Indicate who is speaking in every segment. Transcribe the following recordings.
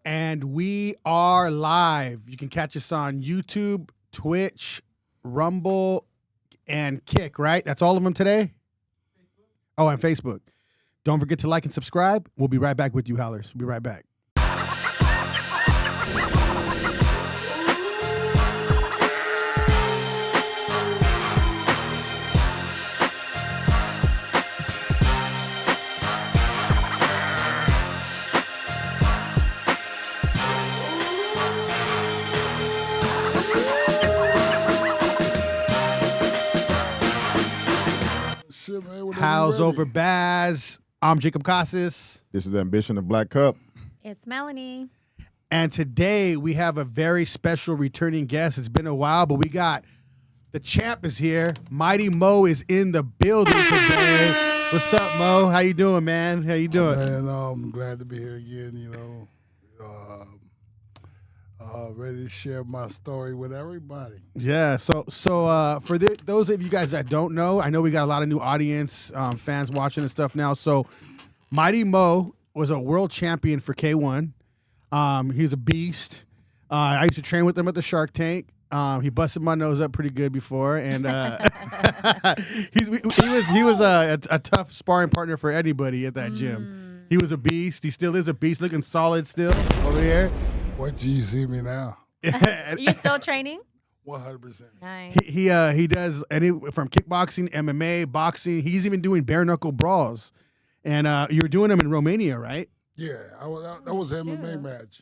Speaker 1: And we are live. You can catch us on YouTube, Twitch, Rumble, and Kick, right? That's all of them today? Oh, and Facebook. Don't forget to like and subscribe. We'll be right back with you, Howlers. We'll be right back. Howls over Baaz. I'm Jacob Casas.
Speaker 2: This is Ambition of Black Cup.
Speaker 3: It's Melanie.
Speaker 1: And today we have a very special returning guest. It's been a while, but we got the champ is here. Mighty Mo is in the building today. What's up, Mo? How you doing, man? How you doing?
Speaker 4: Man, I'm glad to be here again, ready to share my story with everybody.
Speaker 1: Yeah, so for those of you guys that don't know, I know we got a lot of new audience, fans watching and stuff now. So Mighty Mo was a world champion for K1. He's a beast. I used to train with him at the Shark Tank. He busted my nose up pretty good before, and he was a tough sparring partner for anybody at that gym. He was a beast. He still is a beast, looking solid still over here.
Speaker 4: Wait till you see me now.
Speaker 3: You still training?
Speaker 4: 100%.
Speaker 3: Nice.
Speaker 1: He does from kickboxing, MMA, boxing. He's even doing bare knuckle brawls, and you were doing them in Romania, right?
Speaker 4: Yeah, that was an MMA match.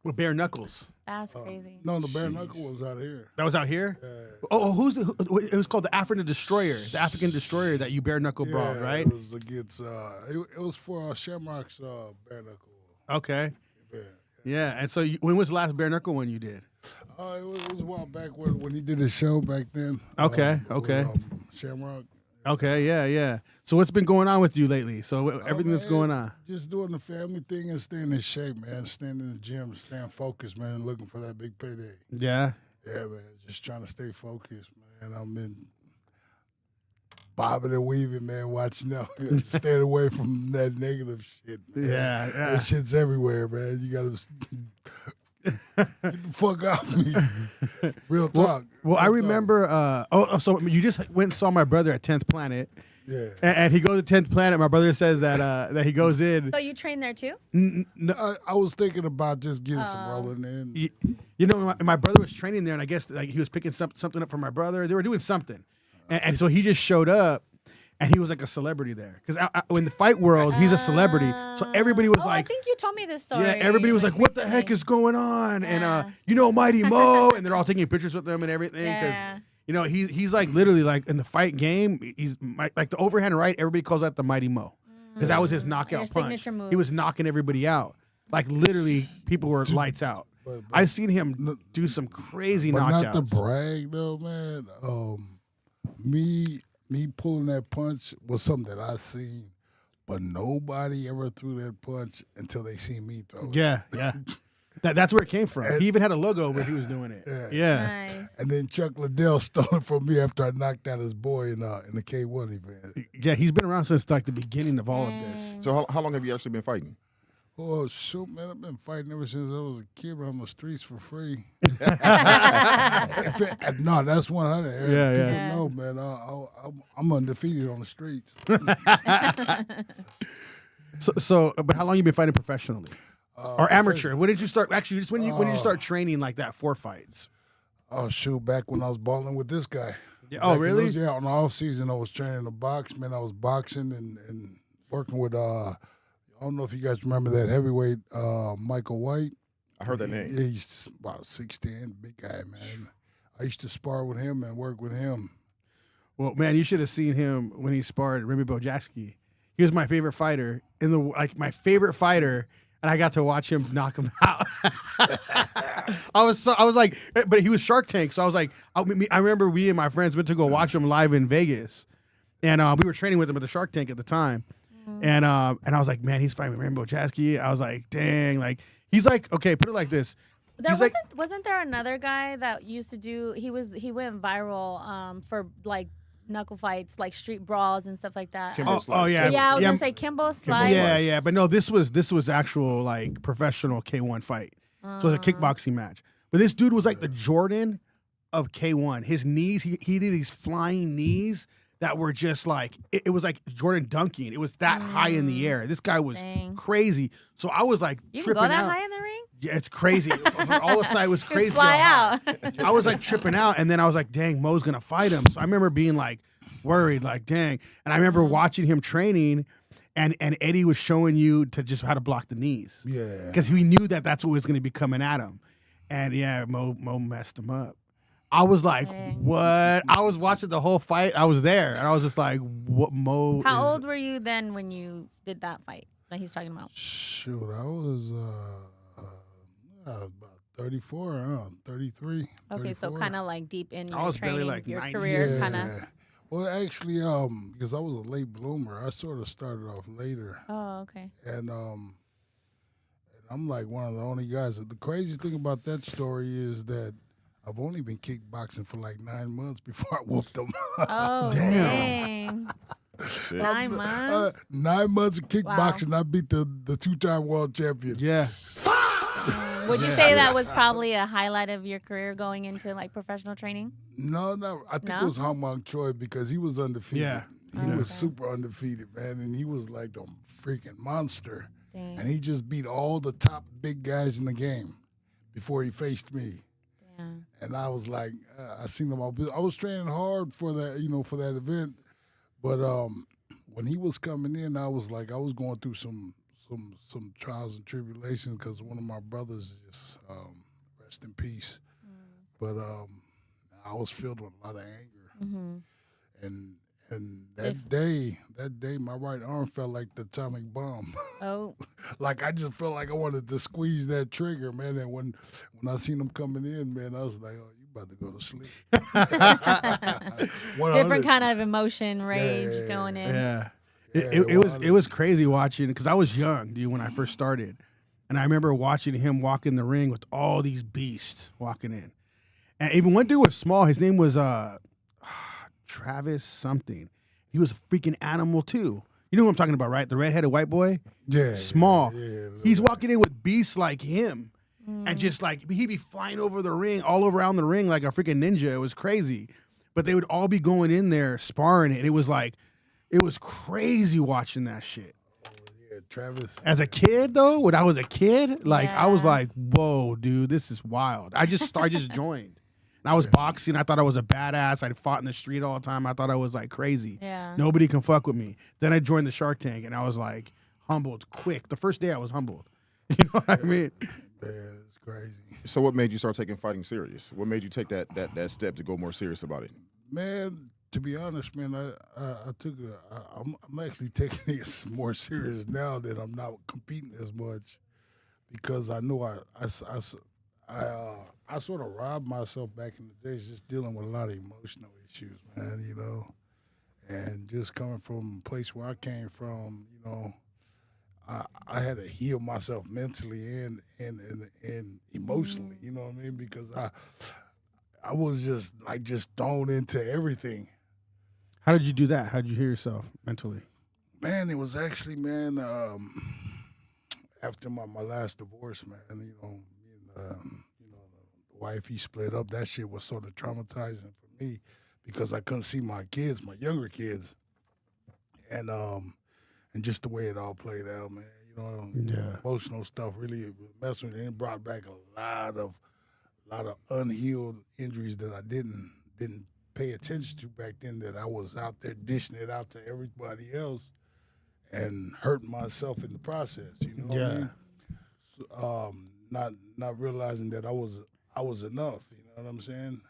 Speaker 1: With bare knuckles.
Speaker 3: That's crazy.
Speaker 4: No, the bare knuckle was out here.
Speaker 1: That was out here? It was called the African Destroyer. The African Destroyer that you bare knuckle brawled, right?
Speaker 4: It was against, it was for Shamrock's bare knuckle.
Speaker 1: Okay.
Speaker 4: Yeah.
Speaker 1: Yeah, and so when was the last bare knuckle one you did?
Speaker 4: It was a while back when he did his show back then.
Speaker 1: Okay.
Speaker 4: With, Shamrock.
Speaker 1: Okay, yeah. So what's been going on with you lately? So everything that's going on?
Speaker 4: Just doing the family thing and staying in shape, man. Staying in the gym, staying focused, man. Looking for that big payday.
Speaker 1: Yeah?
Speaker 4: Yeah, man. Just trying to stay focused, man. I'm been bobbing and weaving, man. Watching out. Staying away from that negative shit, man.
Speaker 1: Yeah.
Speaker 4: That shit's everywhere, man. You got to get the fuck off me. Real talk.
Speaker 1: Well, I remember, so you just went and saw my brother at 10th Planet.
Speaker 4: Yeah.
Speaker 1: And he goes to 10th Planet. My brother says that he goes in.
Speaker 3: So you train there too?
Speaker 1: No,
Speaker 4: I was thinking about just getting some rolling in.
Speaker 1: You know, my brother was training there, and I guess like he was picking something up for my brother. They were doing something. And so he just showed up, and he was like a celebrity there. Because in the fight world, he's a celebrity. So everybody was like...
Speaker 3: I think you told me this story.
Speaker 1: Yeah, everybody was like, what the heck is going on? Yeah. And, Mighty Mo. And they're all taking pictures with him and everything. Because, he's like literally like in the fight game, he's like the overhand right, everybody calls that the Mighty Mo. Because that was his knockout punch.
Speaker 3: Signature move.
Speaker 1: He was knocking everybody out. Like literally, people were lights out.
Speaker 4: But
Speaker 1: I've seen him do some crazy knockouts.
Speaker 4: But not to brag, though, man. Me pulling that punch was something that I seen, but nobody ever threw that punch until they seen me throw it.
Speaker 1: Yeah. That's where it came from. He even had a logo where he was doing it. Yeah.
Speaker 3: Nice.
Speaker 4: And then Chuck Liddell stole it from me after I knocked out his boy in the K1 event.
Speaker 1: Yeah, he's been around since like the beginning of all of this.
Speaker 2: So how long have you actually been fighting?
Speaker 4: Oh, shoot, man. I've been fighting ever since I was a kid on the streets for free. No, that's 100.
Speaker 1: Yeah.
Speaker 4: People know, man. I'm undefeated on the streets.
Speaker 1: So, but how long you been fighting professionally? Or amateur? When did you start? Actually, just when did you start training like that for fights?
Speaker 4: Oh, shoot, back when I was balling with this guy.
Speaker 1: Yeah. Oh, really?
Speaker 4: On the off season, I was training to box. Man, I was boxing and working with I don't know if you guys remember that heavyweight Michael White.
Speaker 2: I heard that name.
Speaker 4: Yeah, he's about 6'10", big guy, man. I used to spar with him and work with him.
Speaker 1: Well, man, you should have seen him when he sparred Remy Bojaski. He was my favorite fighter my favorite fighter, and I got to watch him knock him out. I was like, but he was Shark Tank, so I was like, I remember we and my friends went to go watch him live in Vegas, and we were training with him at the Shark Tank at the time. And I was like, man, he's fighting Rainbow Chasky. I was like, dang, like he's like, okay, put it like this.
Speaker 3: Wasn't there another guy that used to do? He went viral for like knuckle fights, like street brawls and stuff like that.
Speaker 2: Kimbo
Speaker 1: Oh,
Speaker 2: slice.
Speaker 1: yeah.
Speaker 3: Yeah, I was
Speaker 1: Yeah.
Speaker 3: gonna say Kimbo Slice.
Speaker 1: Yeah, but no, this was actual like professional K1 fight. So it was a kickboxing match. But this dude was like the Jordan of K1. His knees, he did these flying knees that were just like it was like Jordan dunking. It was that high in the air. This guy was
Speaker 3: Dang.
Speaker 1: crazy. So I was like
Speaker 3: You can
Speaker 1: tripping
Speaker 3: go that
Speaker 1: out.
Speaker 3: high in the ring?
Speaker 1: Yeah, it's crazy. All the side was
Speaker 3: You
Speaker 1: crazy.
Speaker 3: fly
Speaker 1: how
Speaker 3: out.
Speaker 1: high. I was like tripping out, and then I was like, "Dang, Mo's gonna fight him." So I remember being like worried, like, "Dang!" And I remember watching him training, and Eddie was showing you to just how to block the knees,
Speaker 4: Yeah.
Speaker 1: because we knew that that's what was gonna be coming at him, and yeah, Mo messed him up. I was like,
Speaker 3: Dang.
Speaker 1: "What?" I was watching the whole fight. I was there, and I was just like, "What, Mo?"
Speaker 3: How
Speaker 1: is...
Speaker 3: old were you then when you did that fight that he's talking about?
Speaker 4: Shoot, I was about 34, 33.
Speaker 3: Okay, so
Speaker 4: 34.
Speaker 3: kind of like deep in
Speaker 1: I
Speaker 3: your
Speaker 1: was barely,
Speaker 3: training,
Speaker 1: like,
Speaker 3: your
Speaker 1: 19.
Speaker 3: career, kind of.
Speaker 4: Well, actually, because I was a late bloomer, I sort of started off later,
Speaker 3: Oh, okay.
Speaker 4: and I'm like one of the only guys. The crazy thing about that story is that I've only been kickboxing for like 9 months before I whooped them.
Speaker 3: Oh,
Speaker 1: Damn.
Speaker 3: dang.
Speaker 2: Shit.
Speaker 3: 9 months?
Speaker 4: 9 months of kickboxing, I beat the 2-time world champion.
Speaker 1: Yeah.
Speaker 3: Would you say that was probably a highlight of your career going into like professional training?
Speaker 4: No, I think
Speaker 3: No?
Speaker 4: it was Hong Mang Choi because he was undefeated.
Speaker 1: Yeah.
Speaker 4: He was super undefeated, man, and he was like the freaking monster.
Speaker 3: Dang.
Speaker 4: And he just beat all the top big guys in the game before he faced me.
Speaker 3: Damn.
Speaker 4: And I was like, I seen him. I was training hard for that, for that event. But when he was coming in, I was going through some trials and tribulations because one of my brothers just rest in peace. But I was filled with a lot of anger, and that day, my right arm felt like the atomic bomb.
Speaker 3: Oh,
Speaker 4: Like I just felt like I wanted to squeeze that trigger, man. And when I seen him coming in, man, I was like, "Oh, you about to go to sleep." 100.
Speaker 3: different kind of emotion, rage
Speaker 4: yeah,
Speaker 3: going in.
Speaker 1: Yeah.
Speaker 4: Yeah,
Speaker 1: It was crazy watching because I was young, dude, when I first started. And I remember watching him walk in the ring with all these beasts walking in. And even one dude was small. His name was Travis something. He was a freaking animal too. You know who I'm talking about, right? The redheaded white boy?
Speaker 4: Yeah,
Speaker 1: Small.
Speaker 4: yeah,
Speaker 1: He's walking in with beasts like him. And just like he'd be flying over the ring, all around the ring like a freaking ninja. It was crazy. But they would all be going in there sparring it. It was crazy watching that shit.
Speaker 4: Yeah, Travis.
Speaker 1: As a kid, though, when I was a kid, like I was
Speaker 3: Yeah.
Speaker 1: like, "Whoa, dude, this is wild." I just joined, and I was boxing. I thought I was a badass. I fought in the street all the time. I thought I was like crazy.
Speaker 3: Yeah.
Speaker 1: Nobody can fuck with me. Then I joined the Shark Tank, and I was like humbled quick. The first day I was humbled. You know what I mean?
Speaker 4: Man, it's crazy.
Speaker 2: So what made you start taking fighting serious? What made you take that step to go more serious about it?
Speaker 4: Man, to be honest, man, I'm actually taking it more serious now that I'm not competing as much because I know I sort of robbed myself back in the days just dealing with a lot of emotional issues, man, and just coming from a place where I came from, I had to heal myself mentally and emotionally, you know what I mean? Because I was just thrown into everything.
Speaker 1: How did you do that? How did you hear yourself mentally?
Speaker 4: Man, it was actually, man, after my last divorce, man, me and, the wife, he split up. That shit was sort of traumatizing for me because I couldn't see my kids, my younger kids, and just the way it all played out, man.
Speaker 1: Yeah.
Speaker 4: Emotional stuff really messed with me. And it brought back a lot of unhealed injuries that I didn't pay attention to back then, that I was out there dishing it out to everybody else and hurting myself in the process. You know what I mean? So, not realizing that I was enough. You know what I'm saying?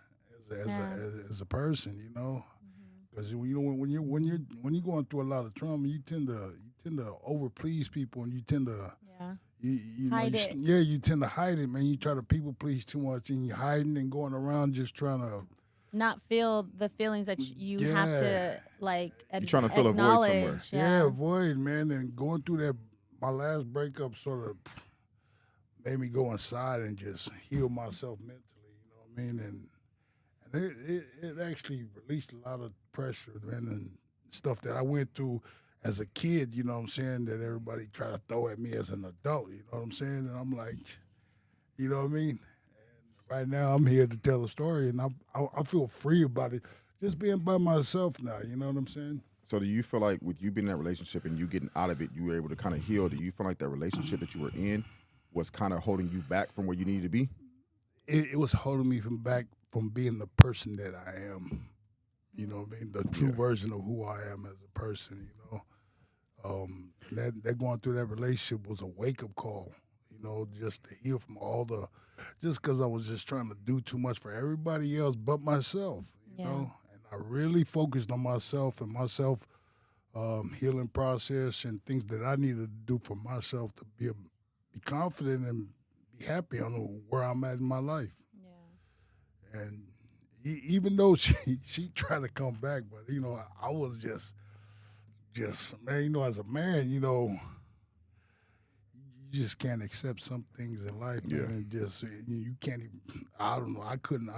Speaker 4: As a person, because when you're going through a lot of trauma, you tend to overplease people, and you tend to
Speaker 3: Hide it.
Speaker 4: you tend to hide it, man. You try to people please too much, and you're hiding and going around just trying to
Speaker 3: Not feel the feelings that you have to like
Speaker 2: You're trying to fill a void somewhere.
Speaker 3: acknowledge.
Speaker 4: Yeah, avoid, man. And going through that, my last breakup sort of made me go inside and just heal myself mentally, you know what I mean? And it actually released a lot of pressure, man, and stuff that I went through as a kid, you know what I'm saying, that everybody try to throw at me as an adult, you know what I'm saying? And I'm like, you know what I mean? And right now I'm here to tell a story, and I feel free about it, just being by myself now, you know what I'm saying?
Speaker 2: So do you feel like with you being in that relationship and you getting out of it, you were able to kind of heal? Do you feel like that relationship that you were in was kind of holding you back from where you needed to be?
Speaker 4: It was holding me back from being the person that I am. You know what I mean? The true version of who I am as a person, you know. That going through that relationship was a wake-up call, you know, just to heal from just because I was just trying to do too much for everybody else but myself, you know. And I really focused on myself and myself healing process and things that I needed to do for myself to be confident and be happy on where I'm at in my life. Yeah. And even though she tried to come back, but you know, I was just man, you know, as a man, you know, you just can't accept some things in life, man, and just you can't even. I don't know. I couldn't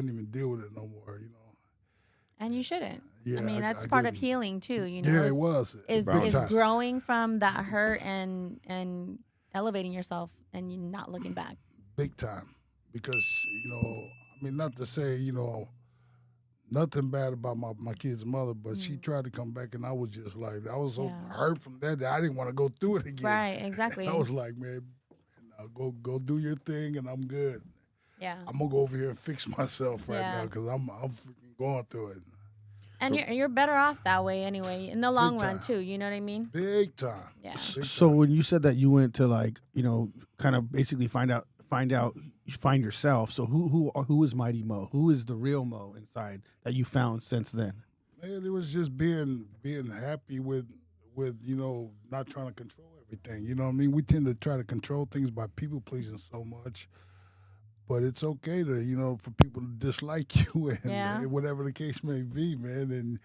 Speaker 4: even deal with it no more, you know.
Speaker 3: And you shouldn't.
Speaker 4: Yeah,
Speaker 3: I mean, that's
Speaker 4: I
Speaker 3: part of
Speaker 4: couldn't.
Speaker 3: healing too. You know,
Speaker 4: Yeah, it was.
Speaker 3: Is
Speaker 4: Big time.
Speaker 3: growing from that hurt and elevating yourself and you not looking back.
Speaker 4: Big time, because you know, I mean, not to say you know nothing bad about my kid's mother, but she tried to come back, and I was just like, I was so hurt from that I didn't want to go through it again.
Speaker 3: Right, exactly.
Speaker 4: I was like, man, go do your thing, and I'm good.
Speaker 3: Yeah,
Speaker 4: I'm gonna go over here and fix myself right now because I'm freaking going through it.
Speaker 3: And you're better off that way anyway, in the long run too. You know what I mean?
Speaker 4: Big time.
Speaker 3: Yeah.
Speaker 1: So when you said that you went to like, you know, kind of basically find yourself. So who is Mighty Mo? Who is the real Mo inside that you found since then?
Speaker 4: Man, it was just being happy with you know, not trying to control everything. You know what I mean? We tend to try to control things by people pleasing so much. But it's okay to, you know, for people to dislike you and whatever the case may be, man,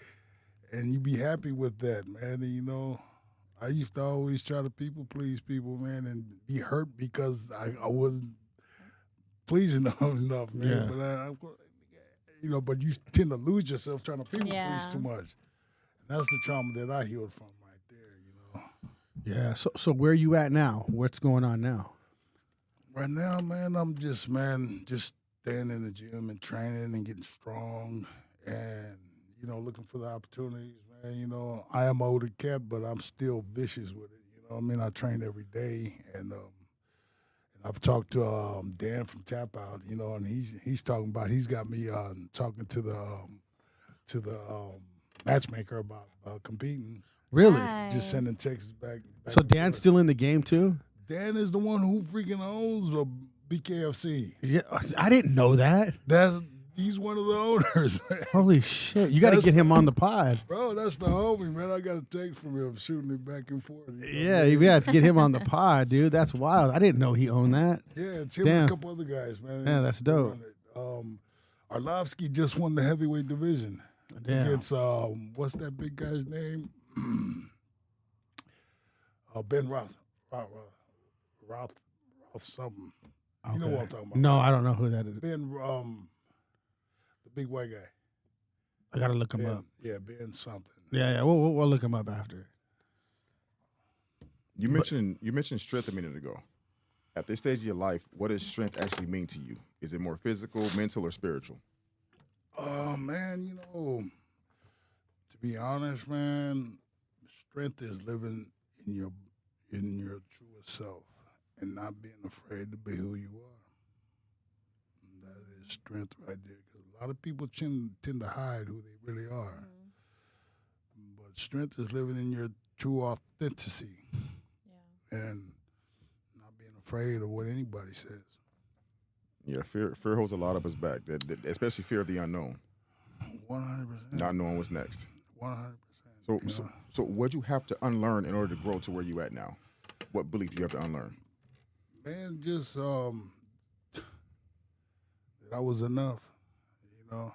Speaker 4: and you be happy with that, man. And, you know, I used to always try to people please people, man, and be hurt because I wasn't pleasing them enough, man.
Speaker 1: Yeah.
Speaker 4: But you know, but you tend to lose yourself trying to people please too much. And that's the trauma that I healed from right there, you know.
Speaker 1: Yeah. So where are you at now? What's going on now?
Speaker 4: Right now, man, I'm just staying in the gym and training and getting strong and, you know, looking for the opportunities, man. You know, I am an older cat, but I'm still vicious with it. You know what I mean? I train every day, and I've talked to Dan from Tap Out, you know, and he's talking about, he's got me talking to the matchmaker about competing.
Speaker 1: Really?
Speaker 3: Nice.
Speaker 4: Just sending texts back
Speaker 1: So
Speaker 4: and
Speaker 1: Dan's
Speaker 4: forth.
Speaker 1: still in the game too?
Speaker 4: Dan is the one who freaking owns BKFC.
Speaker 1: Yeah, I didn't know that.
Speaker 4: He's one of the owners, man.
Speaker 1: Holy shit! You got to get him on the pod.
Speaker 4: Bro, that's the homie, man. I got a text from him shooting it back and forth.
Speaker 1: Yeah, you got to get him on the pod, dude. That's wild. I didn't know he owned that.
Speaker 4: Yeah, it's him
Speaker 1: Damn.
Speaker 4: and a couple other guys, man.
Speaker 1: Yeah, that's dope.
Speaker 4: Arlovsky just won the heavyweight division
Speaker 1: Damn.
Speaker 4: against what's that big guy's name? Ben Roth something. You know what I'm talking about?
Speaker 1: No, I don't know who that is.
Speaker 4: Ben, the big white guy.
Speaker 1: I gotta look him
Speaker 4: Ben,
Speaker 1: up.
Speaker 4: yeah, Ben something.
Speaker 1: Yeah. We'll look him up after.
Speaker 2: You mentioned strength a minute ago. At this stage of your life, what does strength actually mean to you? Is it more physical, mental, or spiritual?
Speaker 4: Man, you know, to be honest, man, strength is living in your truest self and not being afraid to be who you are. And that is strength right there. Because a lot of people tend to hide who they really are. Mm-hmm. But strength is living in your true authenticity. Yeah. And not being afraid of what anybody says.
Speaker 2: Yeah, fear holds a lot of us back, especially fear of the unknown.
Speaker 4: 100%.
Speaker 2: Not knowing what's next.
Speaker 4: 100%.
Speaker 2: So what'd you have to unlearn in order to grow to where you at now? What belief do you have to unlearn?
Speaker 4: Man, just that I was enough, you know,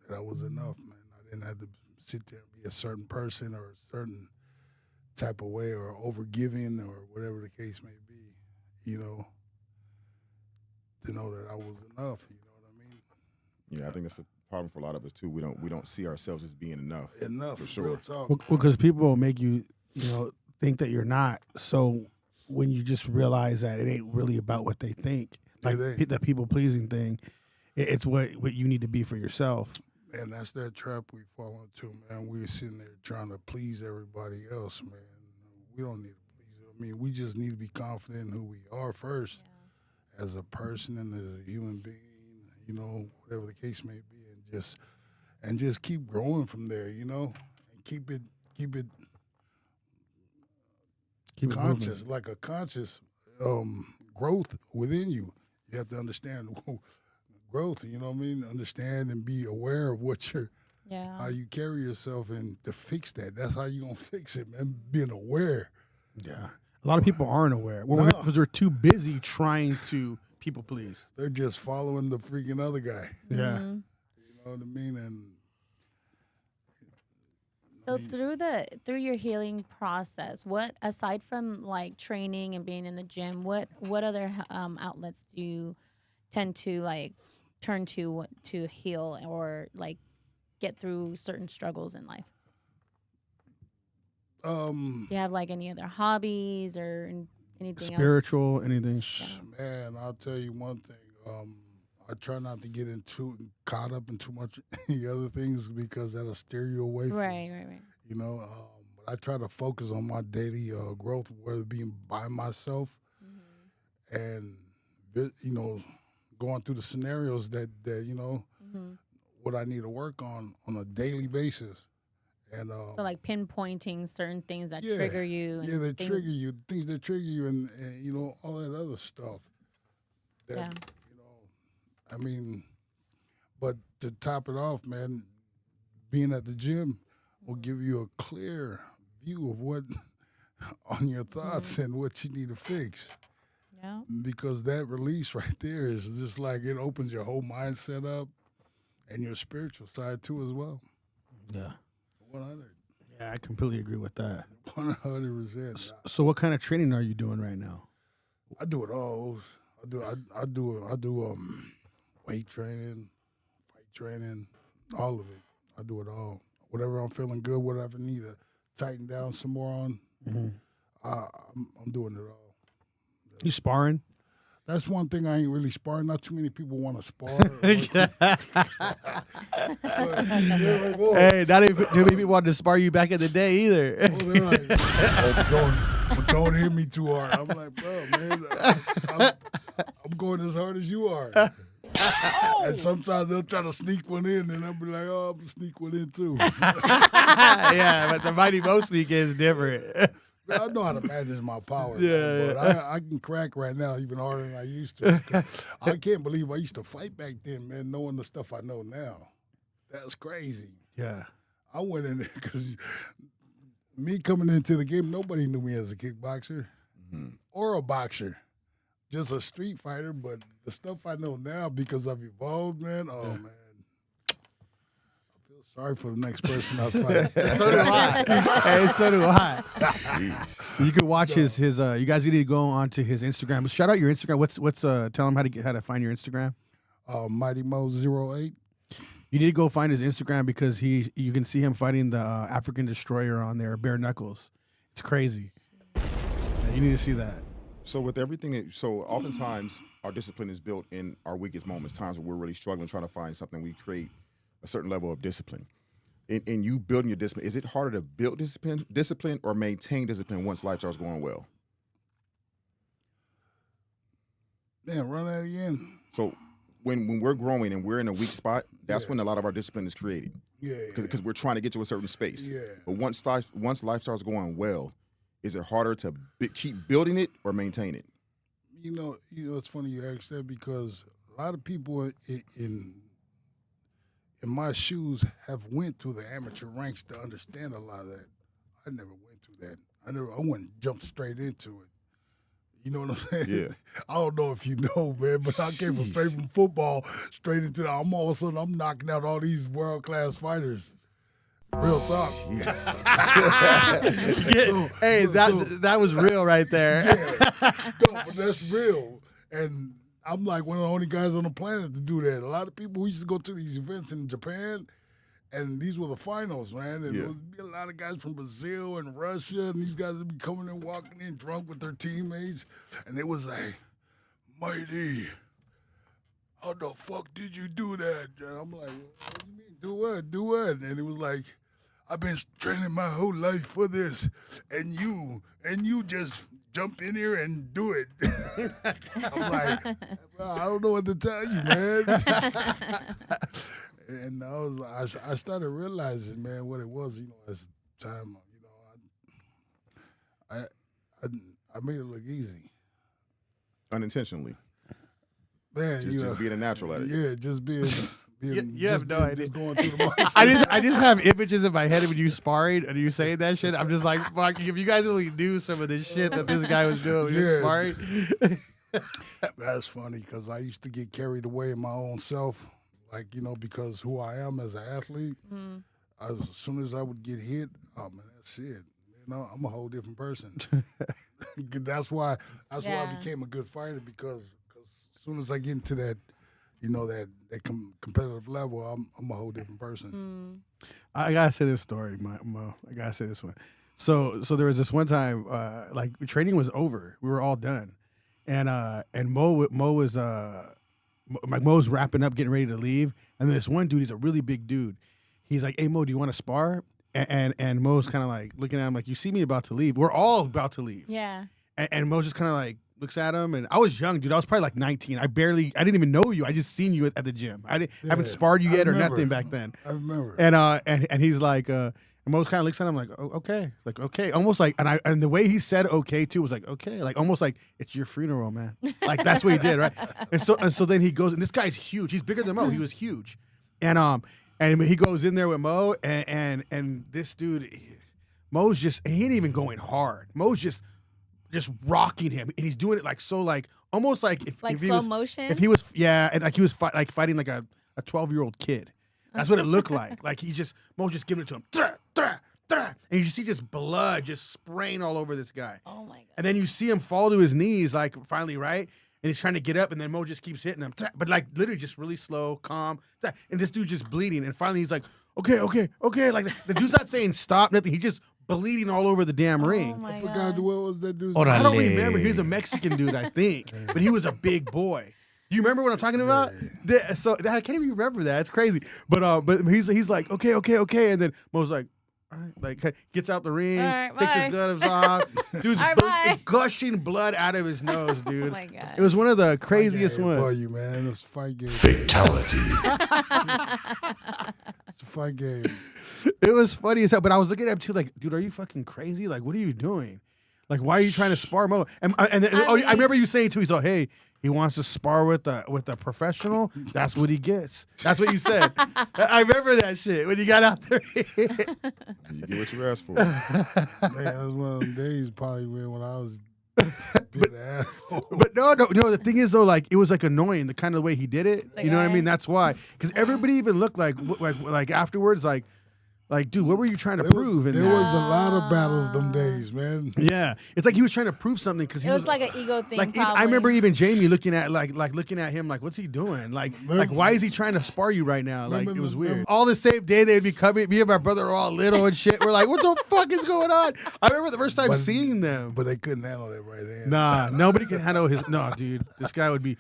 Speaker 4: that I was enough, man. I didn't have to sit there and be a certain person or a certain type of way or overgiving or whatever the case may be, you know, to know that I was enough, you know what I mean?
Speaker 2: Yeah, I think problem for a lot of us too. We don't see ourselves as being enough.
Speaker 4: Enough,
Speaker 2: for sure.
Speaker 4: real talk.
Speaker 1: Well, because people will make you, think that you're not. So when you just realize that it ain't really about what they think, like the people pleasing thing, it's what you need to be for yourself.
Speaker 4: And that's that trap we fall into, man. We're sitting there trying to please everybody else, man. We don't need to please. I mean, we just need to be confident in who we are first, as a person and as a human being, whatever the case may be, and just keep growing from there, and keep it conscious,
Speaker 1: moving.
Speaker 4: like a conscious growth within you. You have to understand growth, you know what I mean? Understand and be aware of how you carry yourself, and to fix that. That's how you gonna fix it, man. Being aware.
Speaker 1: Yeah. A lot of people aren't aware because they're too busy trying to people please.
Speaker 4: They're just following the freaking other guy.
Speaker 1: Yeah.
Speaker 3: Mm-hmm.
Speaker 4: You know what I mean? And
Speaker 3: So through your healing process, what, aside from like training and being in the gym, what other outlets do you tend to like turn to heal or like get through certain struggles in life? Do you have like any other hobbies or anything
Speaker 1: Spiritual, anything?
Speaker 4: Man, I'll tell you one thing. I try not to get caught up in too much the other things, because that'll steer you away from
Speaker 3: Right.
Speaker 4: but I try to focus on my daily growth, whether it being by myself and going through the scenarios that what I need to work on a daily basis. And
Speaker 3: So like pinpointing certain things that trigger you.
Speaker 4: Yeah, that trigger you, things that trigger you, and all that other stuff. That, I mean, but to top it off, man, being at the gym will give you a clear view of what on your thoughts and what you need to fix.
Speaker 3: Yeah.
Speaker 4: Because that release right there is just like, it opens your whole mindset up and your spiritual side too as well.
Speaker 1: Yeah.
Speaker 4: 100.
Speaker 1: Yeah, I completely agree with that.
Speaker 4: 100%.
Speaker 1: So what kind of training are you doing right now?
Speaker 4: I do it all. I do weight training, fight training, all of it. I do it all. Whatever I'm feeling good, whatever I need to tighten down some more on, I'm doing it all.
Speaker 1: You sparring?
Speaker 4: That's one thing I ain't really sparring. Not too many people want to spar.
Speaker 1: Hey, not even too many people wanted to spar you back in the day either.
Speaker 4: They're like, don't hit me too hard. I'm like, bro, man, I'm going as hard as you are. And sometimes they'll try to sneak one in, and I'll be like, oh, I'm going to sneak one in too.
Speaker 1: Yeah, but the Mighty Mo sneak is different.
Speaker 4: I know how to manage my power.
Speaker 1: Yeah,
Speaker 4: but I can crack right now even harder than I used to. I can't believe I used to fight back then, man, knowing the stuff I know now. That's crazy.
Speaker 1: Yeah.
Speaker 4: I went in there because me coming into the game, nobody knew me as a kickboxer or a boxer. Just a street fighter, but the stuff I know now, because I've evolved, man, man. Sorry for the next person I fight.
Speaker 1: So do I. Hey, so do I. You can watch his you guys need to go on to his Instagram. Shout out your Instagram. What's tell him how to find your Instagram.
Speaker 4: Mighty Mo 08.
Speaker 1: You need to go find his Instagram because you can see him fighting the African Destroyer on there, bare knuckles. It's crazy. Yeah, you need to see that.
Speaker 2: So with everything, so oftentimes our discipline is built in our weakest moments, times where we're really struggling, trying to find something. We create a certain level of discipline. In you building your discipline, is it harder to build discipline or maintain discipline once life starts going well?
Speaker 4: Damn, run that again.
Speaker 2: So when we're growing and we're in a weak spot, that's when a lot of our discipline is created.
Speaker 4: Yeah.
Speaker 2: Because we're trying to get to a certain space.
Speaker 4: Yeah.
Speaker 2: But once life starts going well, is it harder to keep building it or maintain it?
Speaker 4: You know, it's funny you ask that, because a lot of people in my shoes have went through the amateur ranks to understand a lot of that. I never went through that. I wouldn't jump straight into it. You know what I'm saying?
Speaker 2: Yeah.
Speaker 4: I don't know if you know, man, but I came straight from football straight into that. All of a sudden, I'm knocking out all these world-class fighters. Real talk.
Speaker 1: Hey, that was real right there.
Speaker 4: Yeah. No, but that's real. And I'm like one of the only guys on the planet to do that. A lot of people, we used to go to these events in Japan, and these were the finals, man. And there would be a lot of guys from Brazil and Russia, and these guys would be coming and walking in drunk with their teammates. And it was like, Mighty, how the fuck did you do that? And I'm like, what do you mean, do what? Do what? And it was like, I've been training my whole life for this, and you just jump in here and do it. I'm like, well, I don't know what to tell you, man. And I started realizing, man, what it was, as time, I made it look easy.
Speaker 2: Unintentionally.
Speaker 4: Man,
Speaker 2: just being a natural at it.
Speaker 4: Yeah, just being
Speaker 1: you have no idea.
Speaker 4: Just going through the motions.
Speaker 1: I just have images in my head of when you sparring and you saying that shit. I'm just like, fuck, if you guys only knew some of this shit that this guy was doing when he was sparring.
Speaker 4: That's funny because I used to get carried away in my own self, like, because who I am as an athlete. As soon as I would get hit, oh man, that's it. I'm a whole different person. That's why I became a good fighter because as soon as I get into that, that competitive level, I'm a whole different person.
Speaker 1: I gotta say this story, Mo. I gotta say this one. So there was this one time, like training was over, we were all done, and Mo was Mo's wrapping up, getting ready to leave, and then this one dude, he's a really big dude. He's like, "Hey Mo, do you want to spar?" And Mo's kind of like looking at him like, "You see me about to leave? We're all about to leave."
Speaker 3: Yeah.
Speaker 1: And Mo just kind of like looks at him, and I was young, dude. I was probably like 19. I didn't even know you. I just seen you at the gym. I haven't sparred you yet or nothing back then.
Speaker 4: I remember.
Speaker 1: And he's like, and Mo's kind of looks at him like, oh, okay, like okay, almost like, and the way he said okay too was like okay, like almost like it's your funeral, man. Like that's what he did, right? And so then he goes, and this guy's huge. He's bigger than Mo. He was huge, and he goes in there with Mo, and this dude, Mo's just, he ain't even going hard. Mo's just rocking him, and he's doing it like so, like almost like if he
Speaker 3: slow
Speaker 1: was,
Speaker 3: motion.
Speaker 1: If he was, yeah, and like he was fighting like a 12-year-old kid. That's what it looked like. Like Mo's just giving it to him, and you just see just blood just spraying all over this guy.
Speaker 3: Oh my god!
Speaker 1: And then you see him fall to his knees, like finally, right? And he's trying to get up, and then Mo just keeps hitting him, but like literally just really slow, calm, and this dude just bleeding. And finally, he's like, okay. Like the dude's not saying stop, nothing. He's just bleeding all over the damn ring.
Speaker 3: My
Speaker 4: I forgot what was that dude's
Speaker 1: I don't remember. He was a Mexican dude, I think, but he was a big boy. Do you remember what I'm talking about? So I can't even remember that. It's crazy. But he's like, okay, and then Mo's like, all right, like gets out the ring, takes his gloves off. Dude's gushing blood out of his nose, dude.
Speaker 3: Oh my god!
Speaker 1: It was one of the craziest ones.
Speaker 4: For you, man. It's a fight game.
Speaker 5: Fatality.
Speaker 4: It's a fight game.
Speaker 1: It was funny as hell, but I was looking at him too, like, dude, are you fucking crazy? Like, what are you doing? Like, why are you trying to spar Mo? And then, I remember you saying too. He's like, hey, he wants to spar with a professional. That's what he gets. That's what you said. I remember that shit when you got out there.
Speaker 2: You get what you asked for.
Speaker 4: Man, that was one of them days probably when I was being an asshole.
Speaker 1: But no. The thing is though, like it was like annoying the kind of way he did it. You know what I mean? That's why. Because everybody even looked like afterwards, like, dude, what were you trying to prove?
Speaker 4: There was a lot of battles them days, man.
Speaker 1: Yeah, it's like he was trying to prove something because
Speaker 3: it was like an ego thing.
Speaker 1: Like I remember even Jamie looking at looking at him like, what's he doing? Like why is he trying to spar you right now? Like it was weird. All the same day they'd be coming. Me and my brother were all little and shit. We're like, what the fuck is going on? I remember the first time seeing them,
Speaker 4: but they couldn't handle it right then.
Speaker 1: Nah, nobody could handle his. No, dude, this guy would be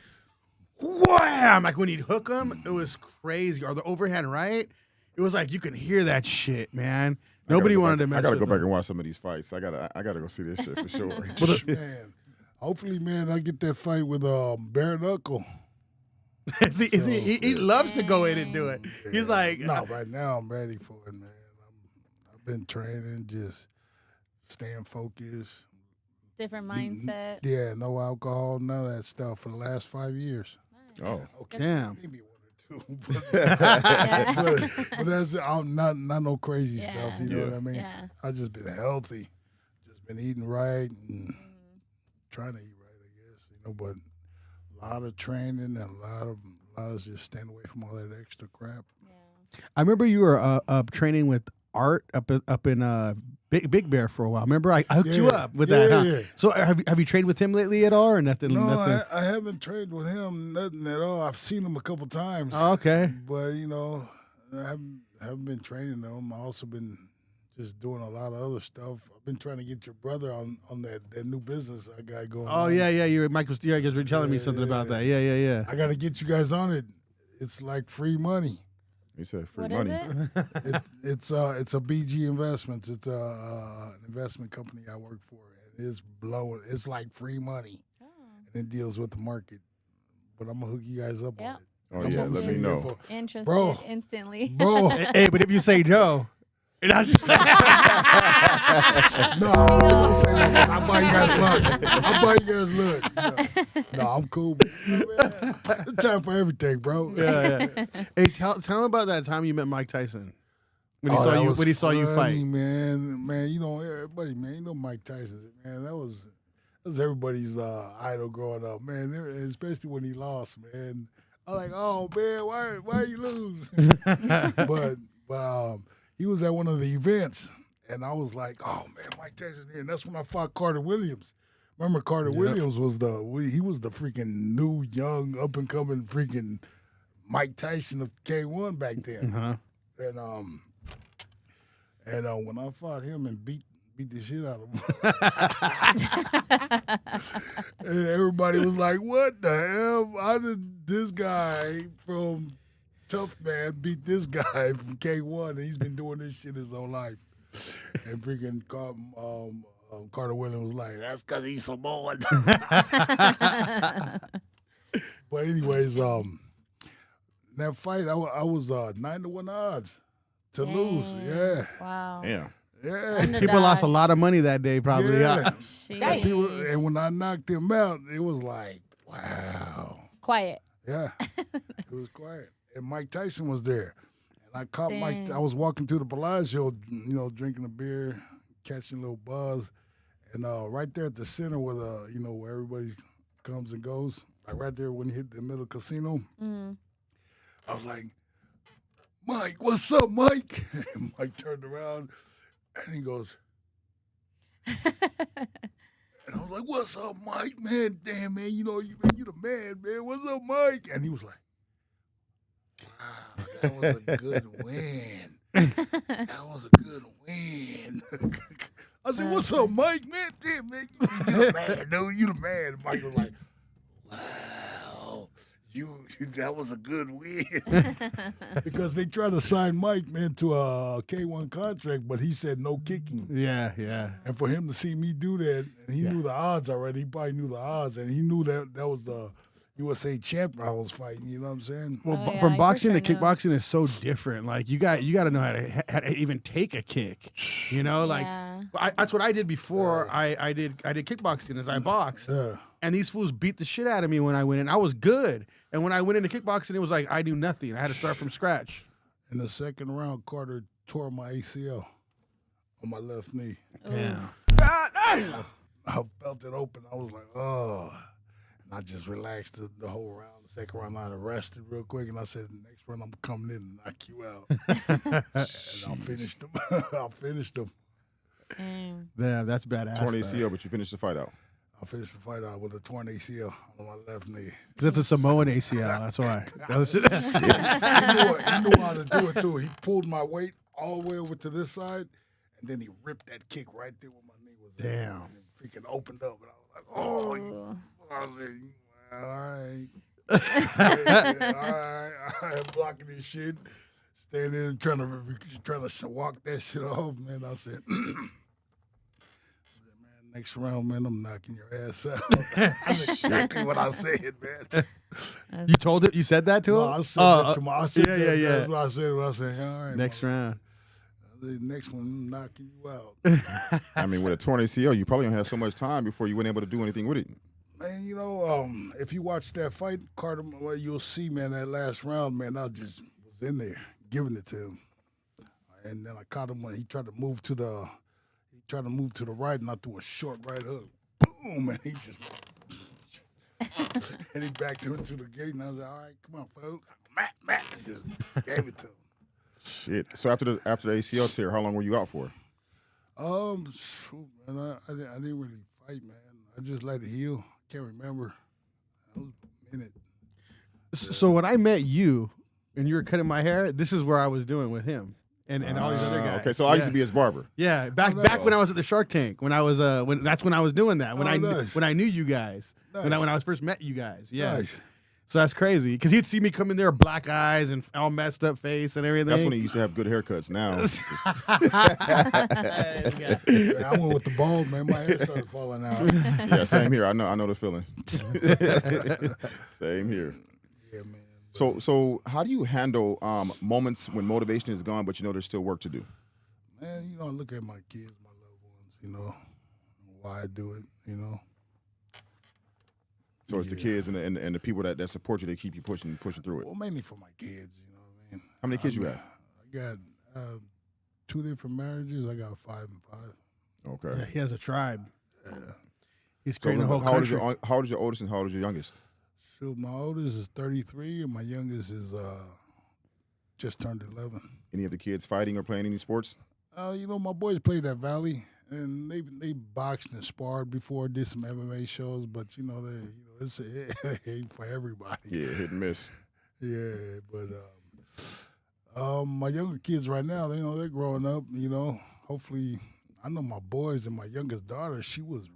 Speaker 1: wham! Like when he'd hook him, it was crazy. Or the overhand right. It was like you can hear that shit, man. Nobody wanted to mess with
Speaker 2: I gotta go back
Speaker 1: him.
Speaker 2: and watch some of these fights. I gotta go see this shit for sure.
Speaker 4: Man, hopefully, man, I get that fight with bare knuckle.
Speaker 1: He loves to go in and do it. He's like,
Speaker 4: no, right now I'm ready for it, man. I've been training, just staying focused.
Speaker 3: different mindset.
Speaker 4: Yeah, no alcohol, none of that stuff for the last 5 years.
Speaker 2: Oh,
Speaker 4: Okay,
Speaker 1: damn.
Speaker 4: maybe 1 or 2, but that's not no crazy stuff. You know what I mean?
Speaker 3: Yeah.
Speaker 4: I just been healthy, just been eating right and trying to eat right, I guess. But a lot of training and a lot of just staying away from all that extra crap.
Speaker 1: I remember you were training with Art up in Big Bear for a while. Remember, I hooked you
Speaker 4: Yeah.
Speaker 1: up with
Speaker 4: Yeah,
Speaker 1: that. Huh?
Speaker 4: yeah.
Speaker 1: So have you trained with him lately at all, or nothing?
Speaker 4: No,
Speaker 1: nothing?
Speaker 4: I haven't trained with him, nothing at all. I've seen him a couple times.
Speaker 1: Oh, okay.
Speaker 4: But, I haven't been training him. I've also been just doing a lot of other stuff. I've been trying to get your brother on that new business I got going
Speaker 1: Oh
Speaker 4: on.
Speaker 1: yeah. You Mike was you guys were telling me
Speaker 4: Yeah,
Speaker 1: something about
Speaker 4: yeah.
Speaker 1: that. Yeah.
Speaker 4: I got to get you guys on it. It's like free money.
Speaker 2: He said free
Speaker 3: What
Speaker 2: money.
Speaker 3: is it?
Speaker 4: It's a BG Investments. It's an investment company I work for. And it's blowing. It's like free money.
Speaker 3: Oh.
Speaker 4: And it deals with the market. But I'm gonna hook you guys up
Speaker 3: Yeah.
Speaker 4: on it.
Speaker 2: Oh
Speaker 4: I'm
Speaker 2: yeah,
Speaker 4: gonna
Speaker 2: let
Speaker 4: send
Speaker 2: me
Speaker 4: you
Speaker 2: know.
Speaker 4: info.
Speaker 3: Interested
Speaker 4: Bro.
Speaker 3: instantly.
Speaker 4: Bro,
Speaker 1: Hey, but if you say no, and I just,
Speaker 4: no, I won't say that. I'll buy you guys lunch. No, I'm cool. It's time for everything, bro.
Speaker 1: yeah. Hey, tell him about that time you met Mike Tyson when he
Speaker 4: Oh,
Speaker 1: saw
Speaker 4: that
Speaker 1: you
Speaker 4: was
Speaker 1: when he saw you
Speaker 4: funny,
Speaker 1: fight.
Speaker 4: man. Everybody, man, Mike Tyson, man. That was everybody's idol growing up, man. Especially when he lost, man. I'm like, oh man, why you lose? but he was at one of the events, and I was like, oh man, Mike Tyson here, and that's when I fought Carter Williams. Remember, Carter Williams was the freaking new, young, up and coming freaking Mike Tyson of K1 back then.
Speaker 1: Uh-huh.
Speaker 4: And when I fought him and beat the shit out of him, and everybody was like, "What the hell? How did this guy from Tough Man beat this guy from K1? And he's been doing this shit his whole life." And freaking Carter Williams was like, "That's because he's Samoan." But anyways, that fight, I was 9-1 odds to lose.
Speaker 3: Dang.
Speaker 4: Yeah,
Speaker 3: Wow.
Speaker 2: Yeah.
Speaker 4: yeah.
Speaker 1: People lost a lot of money that day, probably.
Speaker 4: Yeah.
Speaker 3: Jeez.
Speaker 4: People, and when I knocked him out, it was like, wow.
Speaker 3: Quiet.
Speaker 4: Yeah, it was quiet. And Mike Tyson was there. And I caught Mike.
Speaker 3: Dang.
Speaker 4: I was walking through the Bellagio, drinking a beer, catching a little buzz. And right there at the center where where everybody comes and goes, like right there when he hit the middle casino, I was like, Mike, what's up, Mike? And Mike turned around and he goes, and I was like, what's up, Mike? Man, damn, man, you the man, man. What's up, Mike? And he was like, wow, that was a good win. That was a good win. I said, what's up, Mike? Man, damn, man, you the man, dude. You the man. And Mike was like, wow, that was a good win. Because they tried to sign Mike, man, to a K1 contract, but he said no kicking.
Speaker 1: Yeah.
Speaker 4: And for him to see me do that, and he knew the odds already, he probably knew the odds, and he knew that was the USA champ I was fighting. You know what I'm saying?
Speaker 1: Well,
Speaker 3: Oh, yeah,
Speaker 1: from
Speaker 3: I for
Speaker 1: boxing
Speaker 3: sure
Speaker 1: to
Speaker 3: know.
Speaker 1: kickboxing is so different. Like you got to know how to even take a kick. You know, like
Speaker 3: Yeah.
Speaker 1: that's what I did before. I did kickboxing as I boxed,
Speaker 4: Yeah.
Speaker 1: and these fools beat the shit out of me when I went in. I was good, and when I went into kickboxing, it was like I knew nothing. I had to start from scratch.
Speaker 4: In the second round, Carter tore my ACL on my left knee.
Speaker 1: Damn.
Speaker 4: I felt it open. I was like, oh. And I just relaxed the whole round. The second round, I rested real quick, and I said, the next round, I'm coming in and knock you out. And I finished him. I finished him.
Speaker 3: Damn.
Speaker 1: Damn, that's badass.
Speaker 2: Torn
Speaker 1: though.
Speaker 2: ACL, but you finished the fight out.
Speaker 4: I finished the fight out with a torn ACL on my left knee.
Speaker 1: 'Cause it's a Samoan ACL. That's why. That was
Speaker 4: He knew how to do it, too. He pulled my weight all the way over to this side, and then he ripped that kick right there where my knee was.
Speaker 1: Damn.
Speaker 4: And it freaking opened up, and I was like, oh,
Speaker 3: Ooh.
Speaker 4: I was like, all right. I'm blocking this shit. Standing there trying to walk that shit off, man. I said, man, next round, man, I'm knocking your ass out. That's exactly what I said, man.
Speaker 1: You told it. You said that to him.
Speaker 4: No, I said that to my. I said
Speaker 1: yeah,
Speaker 4: that,
Speaker 1: yeah.
Speaker 4: That's what I said. All right.
Speaker 1: Next round.
Speaker 4: The next one, I'm knocking you out.
Speaker 2: I mean, with a torn ACL, you probably don't have so much time before you weren't able to do anything with it.
Speaker 4: Man, if you watch that fight, Carter, well, you'll see, man, that last round, man, I just was in there giving it to him. And then I caught him when he tried to move to the right, and I threw a short right hook. Boom, and he just and he backed into the gate, and I was like, all right, come on, folks. Matt, and just gave it to him.
Speaker 2: Shit. So after the ACL tear, how long were you out for?
Speaker 4: Shoot, man, I didn't really fight, man. I just let it heal. Can't remember. That was a minute.
Speaker 1: So when I met you and you were cutting my hair, this is where I was doing with him and all these other guys.
Speaker 2: Okay, so I used to be his barber.
Speaker 1: Yeah, back when I was at the Shark Tank, when I was that's when I was doing that. When
Speaker 4: nice.
Speaker 1: when I knew you guys.
Speaker 4: Nice.
Speaker 1: When I first met you guys. Yeah.
Speaker 4: Nice.
Speaker 1: So that's crazy because he'd see me come in there, black eyes and all messed up face and everything.
Speaker 2: That's when he used to have good haircuts. Now, it's
Speaker 4: Yeah, I went with the bald, man. My hair started falling out.
Speaker 2: yeah, same here. I know the feeling. Same here.
Speaker 4: Yeah, man.
Speaker 2: So how do you handle moments when motivation is gone, but you know there's still work to do?
Speaker 4: Man, I look at my kids, my loved ones, why I do it,
Speaker 2: So it's the kids and the people that support you, they keep you pushing through it.
Speaker 4: Well, mainly for my kids, you know what I mean?
Speaker 2: How many kids you have?
Speaker 4: I got 2 different marriages. I got 5 and 5.
Speaker 2: Okay.
Speaker 1: Yeah, he has a tribe. He's
Speaker 2: So
Speaker 1: creating a whole
Speaker 2: how old is
Speaker 1: country.
Speaker 2: how old is your oldest and how old is your youngest?
Speaker 4: So my oldest is 33 and my youngest is just turned 11.
Speaker 2: Any of the kids fighting or playing any sports?
Speaker 4: My boys played at Valley and they boxed and sparred before, did some MMA shows, but it ain't for everybody.
Speaker 2: Yeah, hit and miss.
Speaker 4: Yeah, but my younger kids right now, they're growing up. Hopefully, I know my boys and my youngest daughter. She was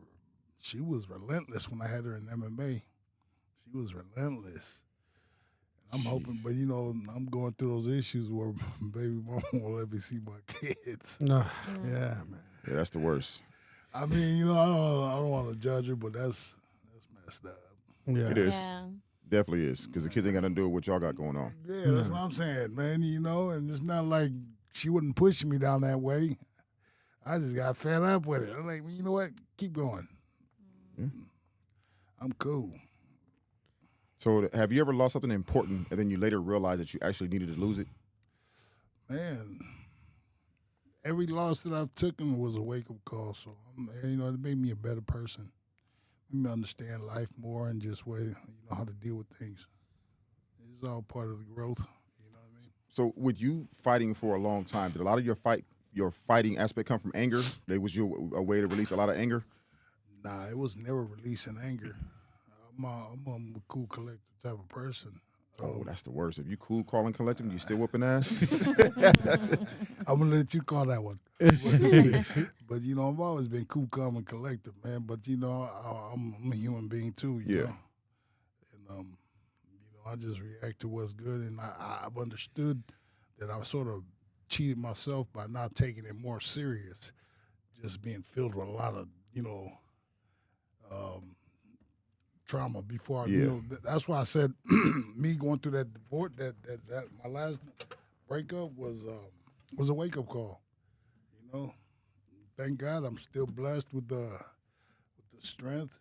Speaker 4: relentless when I had her in MMA. She was relentless. I'm hoping, but I'm going through those issues where baby mama won't let me see my kids.
Speaker 1: No. Yeah, man.
Speaker 2: Yeah, that's the worst.
Speaker 4: I mean, I don't want to judge her, but that's messed up.
Speaker 1: Yeah.
Speaker 2: It is.
Speaker 3: Yeah.
Speaker 2: Definitely is, because the kids ain't got nothing to do with what y'all got going on.
Speaker 4: Yeah, that's what I'm saying, man. And it's not like she wasn't pushing me down that way. I just got fed up with it. I'm like, you know what? Keep going.
Speaker 2: Yeah.
Speaker 4: I'm cool.
Speaker 2: So have you ever lost something important and then you later realized that you actually needed to lose it?
Speaker 4: Man, every loss that I've taken was a wake-up call. So, it made me a better person. Made me understand life more and just how to deal with things. It's all part of the growth. You know what I mean?
Speaker 2: So with you fighting for a long time, did a lot of your fighting aspect come from anger? Was you a way to release a lot of anger?
Speaker 4: Nah, it was never releasing anger. I'm a cool, collective type of person.
Speaker 2: Oh, that's the worst. If you cool, calling, collecting, you still whooping ass?
Speaker 4: I'm going to let you call that one. But, I've always been cool, calm, and collective, man. But, I'm a human being, too, you know. And, I just react to what's good. And I've understood that I sort of cheated myself by not taking it more serious, just being filled with a lot of, trauma before. That's why I said me going through that divorce, that my last breakup was a wake up call. Thank God I'm still blessed with the strength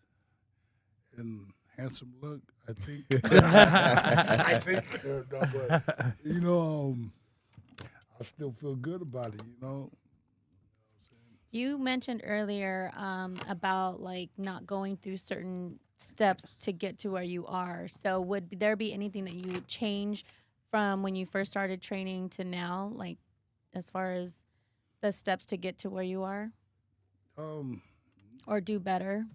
Speaker 4: and handsome look. I think. I think. I still feel good about it.
Speaker 3: You mentioned earlier about not going through certain steps to get to where you are. So would there be anything that you would change from when you first started training to now, as far as the steps to get to where you are? Or do better?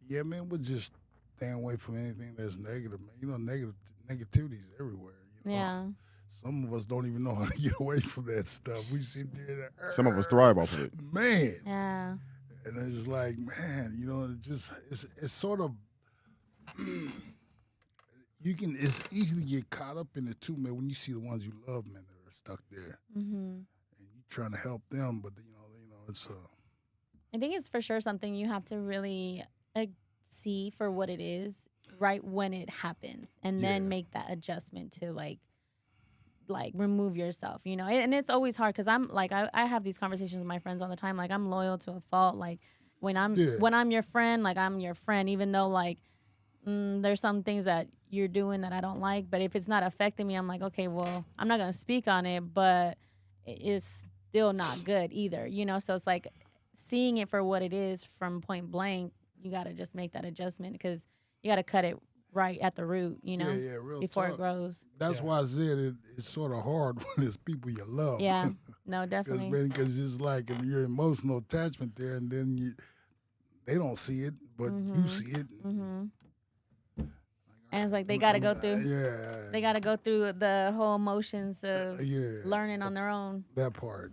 Speaker 4: Yeah, man, we're just staying away from anything that's negative, man. Negativity is everywhere.
Speaker 3: Yeah.
Speaker 4: Some of us don't even know how to get away from that stuff. We sit there.
Speaker 2: Some of us thrive off of it.
Speaker 4: Man.
Speaker 3: Yeah.
Speaker 4: And it's just like, man, it's sort of, it's easy to get caught up in it too, man, when you see the ones you love, man, that are stuck there.
Speaker 3: Mm-hmm.
Speaker 4: And you're trying to help them, but, it's...
Speaker 3: I think it's for sure something you have to really see for what it is right when it happens, and then make that adjustment to remove yourself, and it's always hard because I'm I have these conversations with my friends all the time. I'm loyal to a fault. When I'm your friend, I'm your friend, even though there's some things that you're doing that I don't like, but if it's not affecting me, I'm like, okay, well, I'm not gonna speak on it, but it's still not good either, so it's seeing it for what it is from point blank. You got to just make that adjustment because you got to cut it right at the root, you know,
Speaker 4: Yeah, real
Speaker 3: before
Speaker 4: talk.
Speaker 3: it grows.
Speaker 4: That's why I said it's sort of hard when it's people you love.
Speaker 3: Yeah, no, definitely.
Speaker 4: Because it's like your emotional attachment there, and then they don't see it, but you see it.
Speaker 3: And it's like they got to go through.
Speaker 4: Yeah.
Speaker 3: They got to go through the whole emotions of
Speaker 4: Yeah.
Speaker 3: learning on their own.
Speaker 4: That part.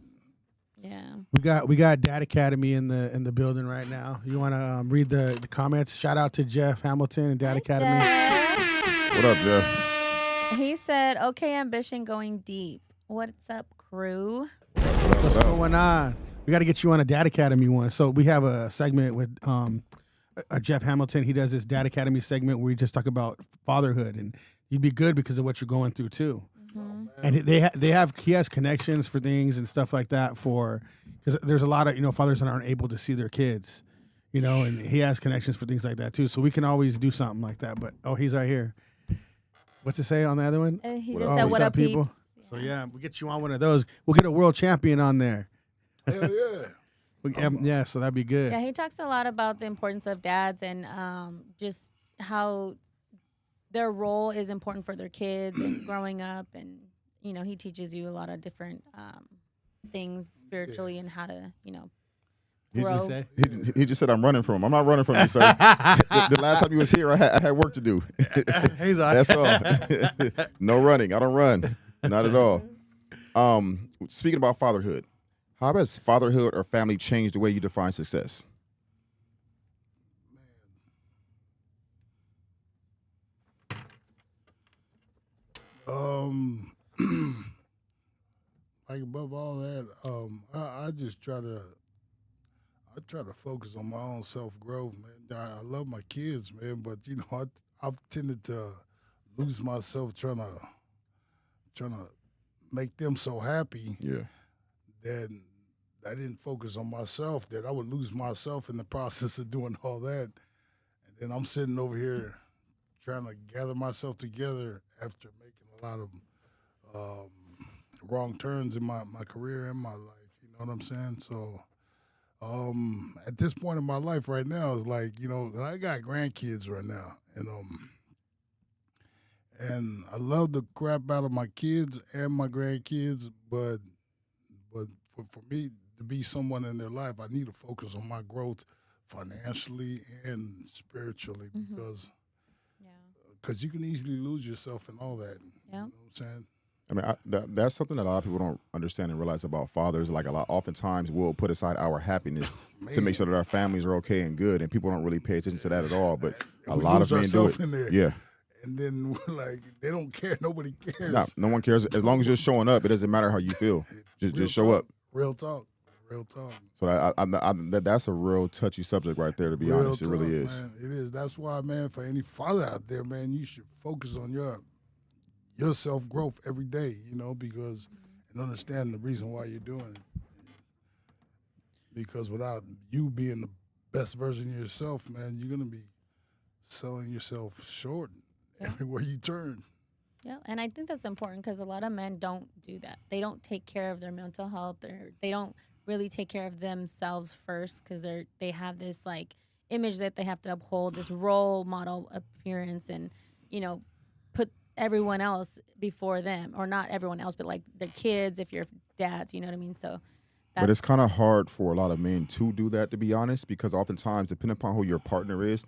Speaker 3: Yeah.
Speaker 1: We got Dad Academy in the building right now. You want to read the comments? Shout out to Jeff Hamilton and Dad Academy.
Speaker 3: Jeff.
Speaker 2: What up, Jeff?
Speaker 3: He said, "Okay, ambition going deep. What's up, crew?"
Speaker 1: What's going on? We got to get you on a Dad Academy one. So we have a segment with Jeff Hamilton. He does this Dad Academy segment where we just talk about fatherhood, and you'd be good because of what you're going through too. And he has connections for things and stuff like that because there's a lot of fathers that aren't able to see their kids, and he has connections for things like that too. So we can always do something like that. But he's right here. What's it say on the other one?
Speaker 3: He just said, "What up, people?"
Speaker 1: So yeah, we get you on one of those. We'll get a world champion on there.
Speaker 4: Hell yeah.
Speaker 1: Yeah, so that'd be good.
Speaker 3: Yeah, he talks a lot about the importance of dads and just how their role is important for their kids and growing up, and he teaches you a lot of different things spiritually and how to grow.
Speaker 2: He just said I'm running from him. I'm not running from you, sir. the last time you was here, I had work to do.
Speaker 1: He's like,
Speaker 2: That's all. No running. I don't run. Not at all. Speaking about fatherhood, how has fatherhood or family changed the way you define success?
Speaker 4: Like above all that, I just try to focus on my own self growth, man. I love my kids, man, but I've tended to lose myself trying to make them so happy.
Speaker 2: Yeah.
Speaker 4: That I didn't focus on myself, that I would lose myself in the process of doing all that. And then I'm sitting over here trying to gather myself together after making a lot of wrong turns in my career and my life. You know what I'm saying? So at this point in my life right now, it's like, I got grandkids right now. And I love the crap out of my kids and my grandkids, but for me to be someone in their life, I need to focus on my growth financially and spiritually because you can easily lose yourself in all that.
Speaker 3: Yeah.
Speaker 4: You know what I'm saying?
Speaker 2: I mean, that's something that a lot of people don't understand and realize about fathers. Like oftentimes we'll put aside our happiness to make sure that our families are okay and good, and people don't really pay attention to that at all. But a lot of men do it.
Speaker 4: In there.
Speaker 2: Yeah.
Speaker 4: And then we're like, they don't care. Nobody cares.
Speaker 2: No one cares. As long as you're showing up, it doesn't matter how you feel. Just show up.
Speaker 4: Real talk.
Speaker 2: So that's a real touchy subject right there, to be honest. It really is.
Speaker 4: Man. It is. That's why, man, for any father out there, man, you should focus on your self-growth every day, because and understand the reason why you're doing it. Because without you being the best version of yourself, man, you're going to be selling yourself short everywhere you turn.
Speaker 3: Yeah, and I think that's important because a lot of men don't do that. They don't take care of their mental health, or they don't really take care of themselves first because they have this like image that they have to uphold, this role model appearance, and put everyone else before them, or not everyone else, but like their kids, if you're dads, you know what I mean? So,
Speaker 2: but it's kind of hard for a lot of men to do that, to be honest, because oftentimes, depending upon who your partner is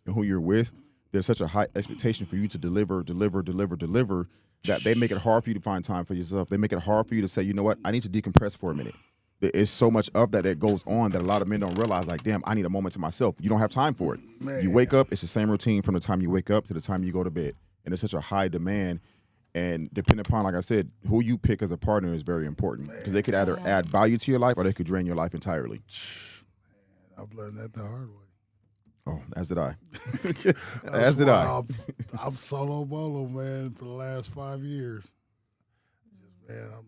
Speaker 2: and who you're with, there's such a high expectation for you to deliver, that they make it hard for you to find time for yourself. They make it hard for you to say, you know what, I need to decompress for a minute. There's so much of that goes on that a lot of men don't realize, like, damn, I need a moment to myself. You don't have time for it. Man. You wake up, it's the same routine from the time you wake up to the time you go to bed. And it's such a high demand. And depending upon, like I said, who you pick as a partner is very important. Because they could either add value to your life or they could drain your life entirely.
Speaker 4: Man, I've learned that the hard way.
Speaker 2: Oh, as did I. As did I.
Speaker 4: I'm solo bolo, man, for the last 5 years. Man, I'm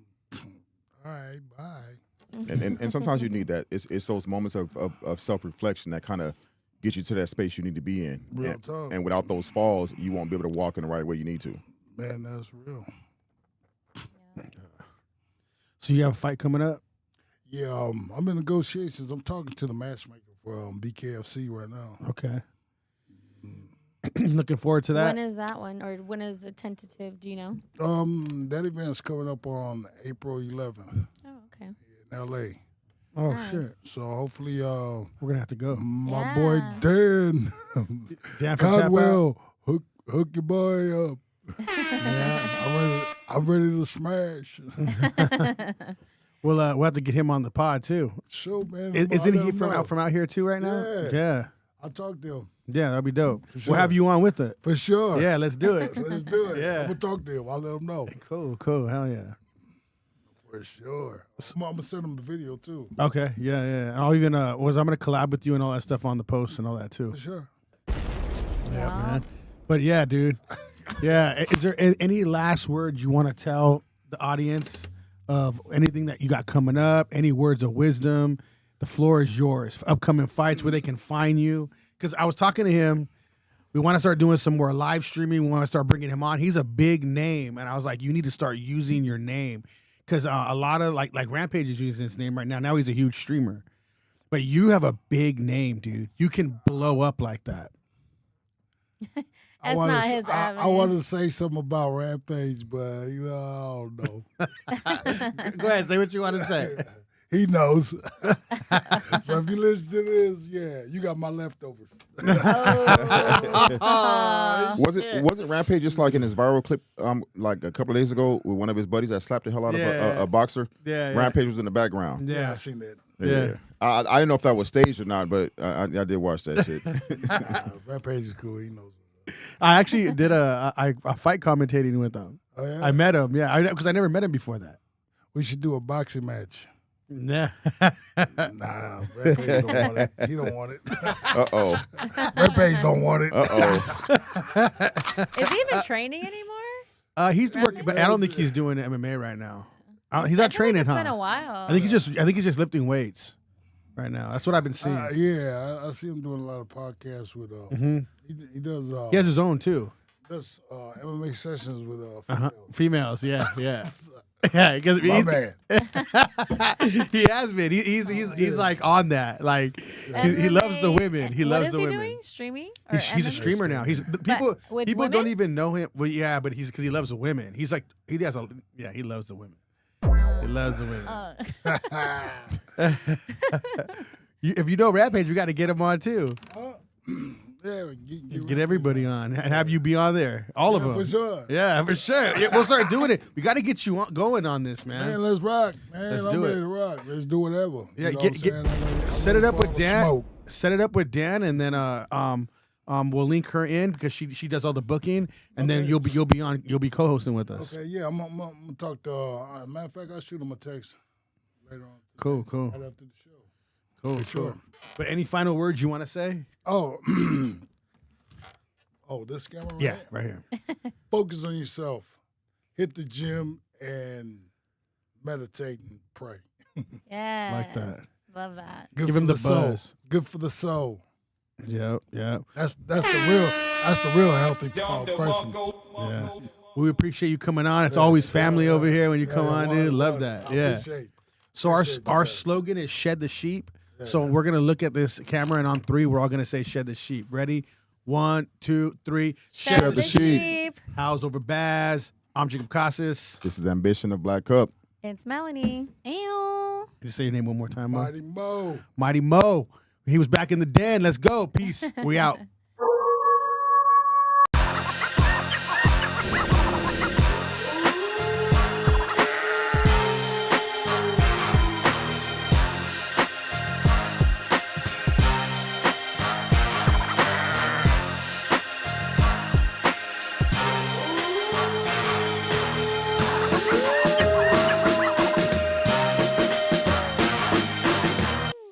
Speaker 4: all right, bye.
Speaker 2: And sometimes you need that. It's those moments of self-reflection that kind of get you to that space you need to be in.
Speaker 4: Real talk.
Speaker 2: And without those falls, you won't be able to walk in the right way you need to.
Speaker 4: Man, that's real.
Speaker 1: So you have a fight coming up?
Speaker 4: Yeah, I'm in negotiations. I'm talking to the matchmaker for BKFC right now.
Speaker 1: Okay. Looking forward to that.
Speaker 3: When is that one, or when is the tentative? Do you know?
Speaker 4: That event's coming up on April 11th
Speaker 3: Oh, okay.
Speaker 4: in L.A.
Speaker 1: Oh
Speaker 3: Nice.
Speaker 1: shit,
Speaker 4: So hopefully,
Speaker 1: we're gonna have to go.
Speaker 4: my boy
Speaker 3: Yeah.
Speaker 4: Dan
Speaker 1: Dan from Tap Out.
Speaker 4: Codwell, hook your boy up.
Speaker 1: Yeah.
Speaker 4: I'm ready to smash.
Speaker 1: We'll have to get him on the pod too.
Speaker 4: Sure, man.
Speaker 1: Isn't
Speaker 4: I'll
Speaker 1: he
Speaker 4: let him
Speaker 1: from
Speaker 4: know.
Speaker 1: out here too right now?
Speaker 4: Yeah.
Speaker 1: Yeah.
Speaker 4: I'll talk to him.
Speaker 1: Yeah, that'd be dope.
Speaker 4: sure.
Speaker 1: We'll have you on with it.
Speaker 4: For sure.
Speaker 1: Yeah, let's do it.
Speaker 4: Let's do it.
Speaker 1: Yeah.
Speaker 4: I'm going to talk to him. I'll let him know.
Speaker 1: Cool. Hell yeah.
Speaker 4: For sure. I'm going to send him the video, too.
Speaker 1: Okay. Yeah. And I'll even I'm gonna collab with you and all that stuff on the post and all that too.
Speaker 4: For sure.
Speaker 1: Yeah, man. But yeah, dude. Yeah. Is there any last words you want to tell the audience of anything that you got coming up? Any words of wisdom? The floor is yours. Upcoming fights, where they can find you. Because I was talking to him. We want to start doing some more live streaming. We want to start bringing him on. He's a big name, and I was like, you need to start using your name, because a lot of like Rampage is using his name right now. Now he's a huge streamer, but you have a big name, dude. You can blow up like that.
Speaker 3: That's not his
Speaker 4: I
Speaker 3: avenue.
Speaker 4: wanted to say something about Rampage, but, I don't know.
Speaker 1: Go ahead, say what you want to say.
Speaker 4: He knows. So if you listen to this, yeah, you got my leftovers.
Speaker 3: Oh.
Speaker 2: Wasn't Rampage just like in his viral clip like a couple of days ago with one of his buddies that slapped the hell out of a boxer?
Speaker 1: Yeah.
Speaker 2: Rampage was in the background.
Speaker 4: Yeah, I
Speaker 1: Yeah.
Speaker 4: seen that.
Speaker 1: Yeah.
Speaker 2: I didn't know if that was staged or not, but I did watch that shit.
Speaker 4: Rampage is cool. He knows.
Speaker 1: I actually did a fight commentating with him.
Speaker 4: Oh, yeah?
Speaker 1: I met him, yeah, because I never met him before that.
Speaker 4: We should do a boxing match.
Speaker 1: Yeah.
Speaker 4: Nah, Rampage don't want it. He don't want it.
Speaker 2: Uh-oh.
Speaker 4: Rampage don't want it.
Speaker 2: Uh-oh.
Speaker 3: Is he even training anymore?
Speaker 1: He's working, but I don't think he's doing MMA right now. He's not
Speaker 3: I feel like
Speaker 1: training,
Speaker 3: it's
Speaker 1: huh?
Speaker 3: been a while.
Speaker 1: I think he's just lifting weights right now. That's what I've been seeing.
Speaker 4: Yeah, I see him doing a lot of podcasts with. He does.
Speaker 1: He has his own too.
Speaker 4: Does MMA sessions with
Speaker 1: Females, yeah. Yeah, because
Speaker 4: my man.
Speaker 1: he has been. He's like on that. Like he loves the women. He loves the women.
Speaker 3: What is he doing? Streaming? Or
Speaker 1: He's a
Speaker 3: MMA?
Speaker 1: streamer now. People
Speaker 3: with
Speaker 1: don't
Speaker 3: women?
Speaker 1: even know him. Well, yeah, but because he loves the women. He's like he loves the women. He loves the women. If you know Rampage, you got to get him on too.
Speaker 4: Yeah,
Speaker 1: Get everybody on and have you be on there. All of them.
Speaker 4: for sure.
Speaker 1: Yeah, for sure. Yeah, we'll start doing it. We got to get you going on this, man.
Speaker 4: Man, let's rock, man.
Speaker 1: Let's
Speaker 4: I'm
Speaker 1: do
Speaker 4: ready
Speaker 1: it.
Speaker 4: to rock. Let's do whatever.
Speaker 1: Yeah,
Speaker 4: You know
Speaker 1: get-
Speaker 4: what I'm saying? I'm
Speaker 1: Set
Speaker 4: ready
Speaker 1: it up
Speaker 4: for
Speaker 1: with
Speaker 4: all the
Speaker 1: Dan.
Speaker 4: smoke.
Speaker 1: Set it up with Dan, and then we'll link her in because she does all the booking, and then you'll be co-hosting with us.
Speaker 4: Okay, yeah, I'm gonna talk to. Matter of fact, I'll shoot him a text later on.
Speaker 1: Cool.
Speaker 4: Right after the show.
Speaker 1: Cool.
Speaker 4: Sure.
Speaker 1: But any final words you want to say?
Speaker 4: Oh, this camera. Right?
Speaker 1: Yeah, right here.
Speaker 4: Focus on yourself. Hit the gym and meditate and pray.
Speaker 3: Yeah.
Speaker 1: Like that.
Speaker 3: Love that.
Speaker 4: Good
Speaker 1: Give
Speaker 4: for
Speaker 1: him the
Speaker 4: soul.
Speaker 1: buzz.
Speaker 4: Good for the soul.
Speaker 1: Yep.
Speaker 4: That's the real healthy person.
Speaker 1: Yeah. We appreciate you coming on. It's always family over here when you come on, dude. Love that.
Speaker 4: I
Speaker 1: Yeah.
Speaker 4: appreciate.
Speaker 1: So our slogan is "Shed the Sheep." So we're gonna look at this camera, and on three, we're all gonna say "Shed the Sheep." Ready? 1, 2, 3.
Speaker 2: Shed the sheep.
Speaker 1: Howls over Baaz. I'm Jacob Casas.
Speaker 2: This is Ambition of Black Cup.
Speaker 3: It's Melanie. Ew.
Speaker 1: Can you say your name one more time, Mo?
Speaker 4: Mighty Mo.
Speaker 1: Mighty Mo. He was back in the den. Let's go. Peace. We out.